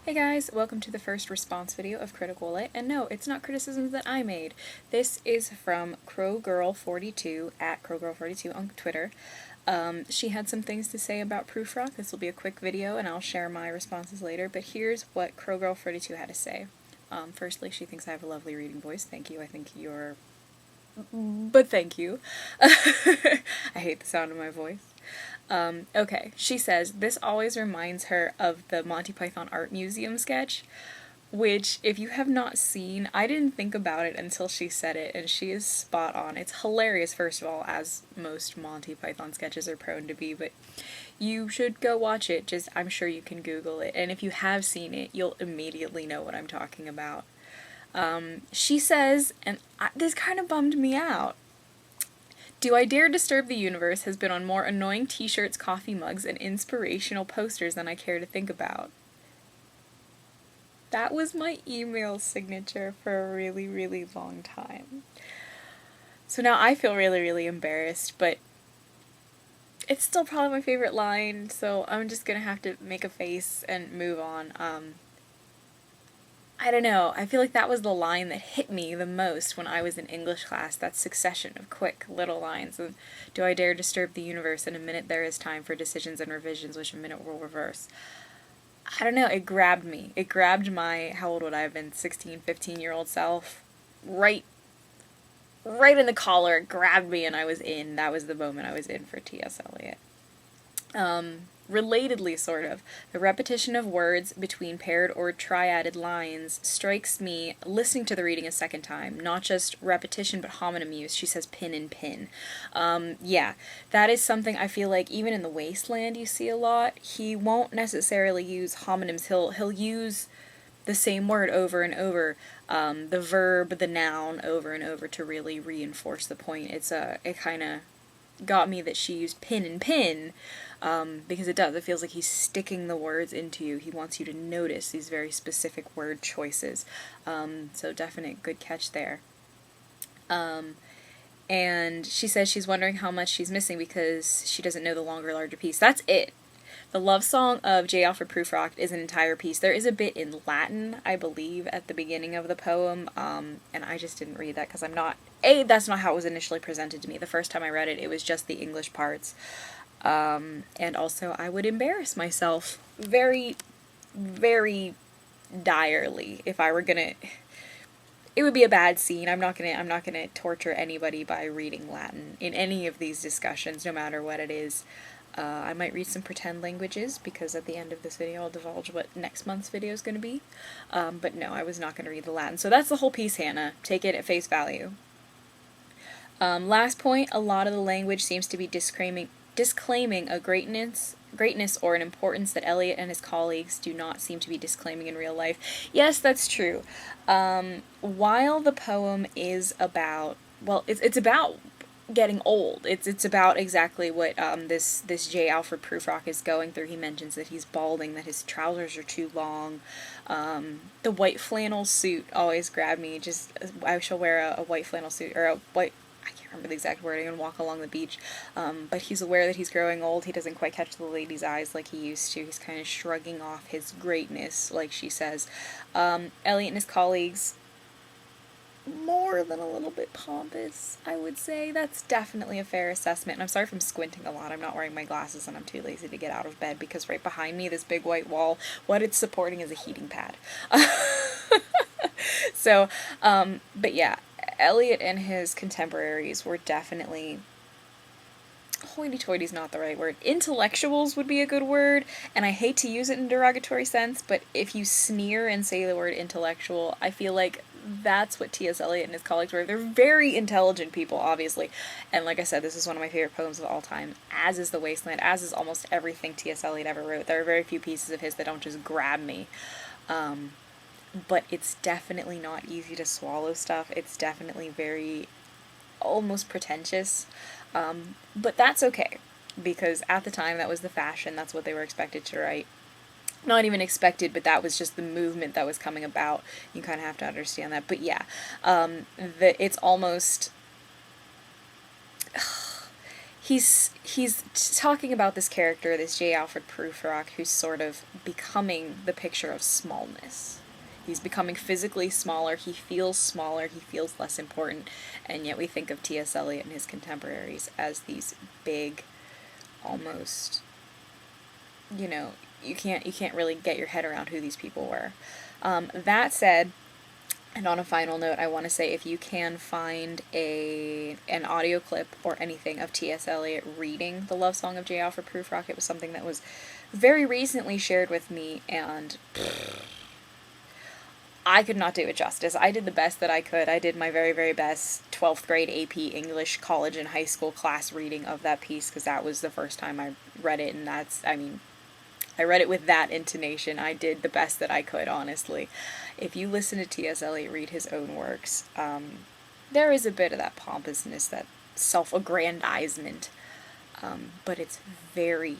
Hey guys, welcome to the first response video of Critical Lit, and no, it's not criticisms that I made. This is from crowgirl42, at crowgirl42 on Twitter. She had some things to say about Prufrock. This will be a quick video and I'll share my responses later, but here's what crowgirl42 had to say. Firstly, she thinks I have a lovely reading voice. Thank you. I think you're... but thank you. I hate the sound of my voice. Okay, she says, this always reminds her of the Monty Python Art Museum sketch, which, if you have not seen, I didn't think about it until she said it, and she is spot on. It's hilarious, first of all, as most Monty Python sketches are prone to be, but you should go watch it. I'm sure you can Google it, and if you have seen it, you'll immediately know what I'm talking about. She says, and this kind of bummed me out, "Do I Dare Disturb the Universe has been on more annoying t-shirts, coffee mugs, and inspirational posters than I care to think about." That was my email signature for a really, really long time. So now I feel really, really embarrassed, but it's still probably my favorite line, so I'm just gonna have to make a face and move on. I don't know, I feel like that was the line that hit me the most when I was in English class, that succession of quick little lines. And do I dare disturb the universe? In a minute there is time for decisions and revisions, which a minute will reverse. I don't know, it grabbed me. It grabbed my, how old would I have been, 16, 15-year-old self, right in the collar. It grabbed me and I was in. That was the moment I was in for T.S. Eliot. Relatedly, sort of, the repetition of words between paired or triaded lines strikes me listening to the reading a second time. Not just repetition, but homonym use. She says pin and pin. Yeah, that is something I feel like even in The Wasteland you see a lot. He won't necessarily use homonyms. He'll use the same word over and over, the verb, the noun over and over to really reinforce the point. It kind of got me that she used pin and pin, because it does. It feels like he's sticking the words into you. He wants you to notice these very specific word choices. So definite good catch there. And she says she's wondering how much she's missing because she doesn't know the longer, larger piece. That's it. The love song of J. Alfred Prufrock is an entire piece. There is a bit in Latin, I believe, at the beginning of the poem, and I just didn't read that because that's not how it was initially presented to me. The first time I read it, it was just the English parts. And also I would embarrass myself very, very direly if I were gonna... It would be a bad scene. I'm not gonna torture anybody by reading Latin in any of these discussions, no matter what it is. I might read some pretend languages, because at the end of this video I'll divulge what next month's video is going to be. But no, I was not going to read the Latin. So that's the whole piece, Hannah. Take it at face value. Last point, a lot of the language seems to be disclaiming a greatness or an importance that Eliot and his colleagues do not seem to be disclaiming in real life. Yes, that's true. While the poem is about, well, it's about getting old. It's about exactly what this J. Alfred Prufrock is going through. He mentions that he's balding, that his trousers are too long. The white flannel suit always grabbed me. I shall wear a white flannel suit, or a white, I can't remember the exact wording, and walk along the beach. But he's aware that he's growing old. He doesn't quite catch the lady's eyes like he used to. He's kind of shrugging off his greatness, like she says. Eliot and his colleagues, more than a little bit pompous, I would say. That's definitely a fair assessment. And I'm sorry if I'm squinting a lot. I'm not wearing my glasses and I'm too lazy to get out of bed, because right behind me, this big white wall, what it's supporting is a heating pad. So, but yeah, Eliot and his contemporaries were definitely... hoity-toity's not the right word. Intellectuals would be a good word, and I hate to use it in a derogatory sense, but if you sneer and say the word intellectual, I feel like that's what T.S. Eliot and his colleagues were. They're very intelligent people, obviously, and like I said, this is one of my favorite poems of all time, as is The Wasteland, as is almost everything T.S. Eliot ever wrote. There are very few pieces of his that don't just grab me, but it's definitely not easy to swallow stuff. It's definitely very almost pretentious, but that's okay, because at the time that was the fashion, that's what they were expected to write. Not even expected, but that was just the movement that was coming about. You kind of have to understand that. But yeah, it's almost... he's talking about this character, this J. Alfred Prufrock, who's sort of becoming the picture of smallness. He's becoming physically smaller, he feels less important, and yet we think of T.S. Eliot and his contemporaries as these big, almost, you know, you can't really get your head around who these people were. That said, and on a final note, I want to say if you can find an audio clip or anything of T.S. Eliot reading the love song of J. Alfred Prufrock, it was something that was very recently shared with me, and I could not do it justice. I did the best that I could. I did my very, very best 12th grade AP English college and high school class reading of that piece, because that was the first time I read it, and I read it with that intonation. I did the best that I could, honestly. If you listen to T.S. Eliot read his own works, there is a bit of that pompousness, that self-aggrandizement, but it's very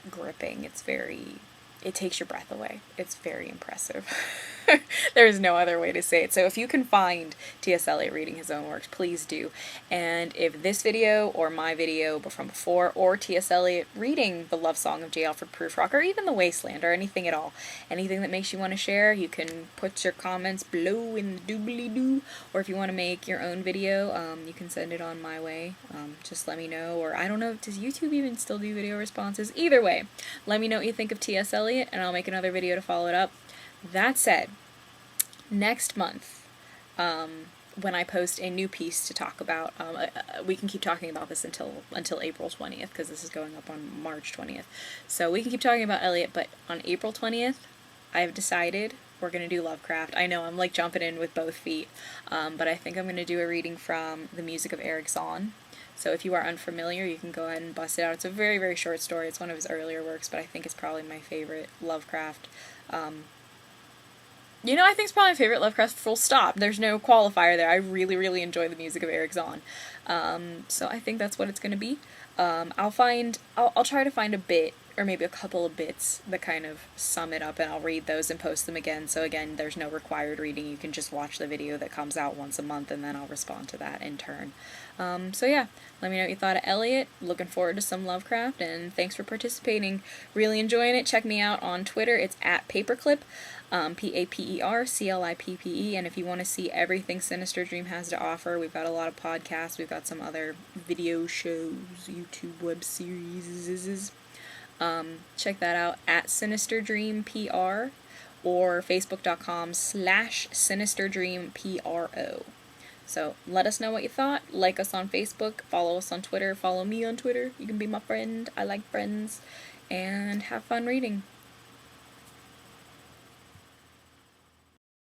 gripping. It takes your breath away. It's very impressive. There's no other way to say it. So if you can find T.S. Eliot reading his own works, please do. And if this video or my video from before, or T.S. Eliot reading the love song of J. Alfred Prufrock, or even The Wasteland, or anything at all, anything that makes you want to share, you can put your comments below in the doobly-doo, or if you want to make your own video, you can send it on my way. Just let me know, or I don't know, does YouTube even still do video responses? Either way, let me know what you think of T.S. Eliot, and I'll make another video to follow it up. That said, next month, when I post a new piece to talk about, we can keep talking about this until April 20th, because this is going up on March 20th. So we can keep talking about Eliot, but on April 20th, I've decided we're going to do Lovecraft. I know I'm like jumping in with both feet, but I think I'm going to do a reading from The Music of Eric Zahn. So if you are unfamiliar, you can go ahead and bust it out. It's a very, very short story. It's one of his earlier works, but I think it's probably my favorite Lovecraft. I think it's probably my favorite Lovecraft, full stop. There's no qualifier there. I really, really enjoy The Music of Eric Zahn. So I think that's what it's going to be. I'll try to find a bit, or maybe a couple of bits that kind of sum it up, and I'll read those and post them again. So again, there's no required reading. You can just watch the video that comes out once a month, and then I'll respond to that in turn. So yeah, let me know what you thought of Eliot. Looking forward to some Lovecraft, and thanks for participating. Really enjoying it. Check me out on Twitter. It's at Paperclippe, Paperclippe, and if you want to see everything Sinister Dream has to offer, we've got a lot of podcasts, we've got some other video shows, YouTube web series. Check that out at Sinister Dream PR, or facebook.com/SinisterDreamPRO. So let us know what you thought. Like us on Facebook, follow us on Twitter, follow me on Twitter. You can be my friend. I like friends. And have fun reading.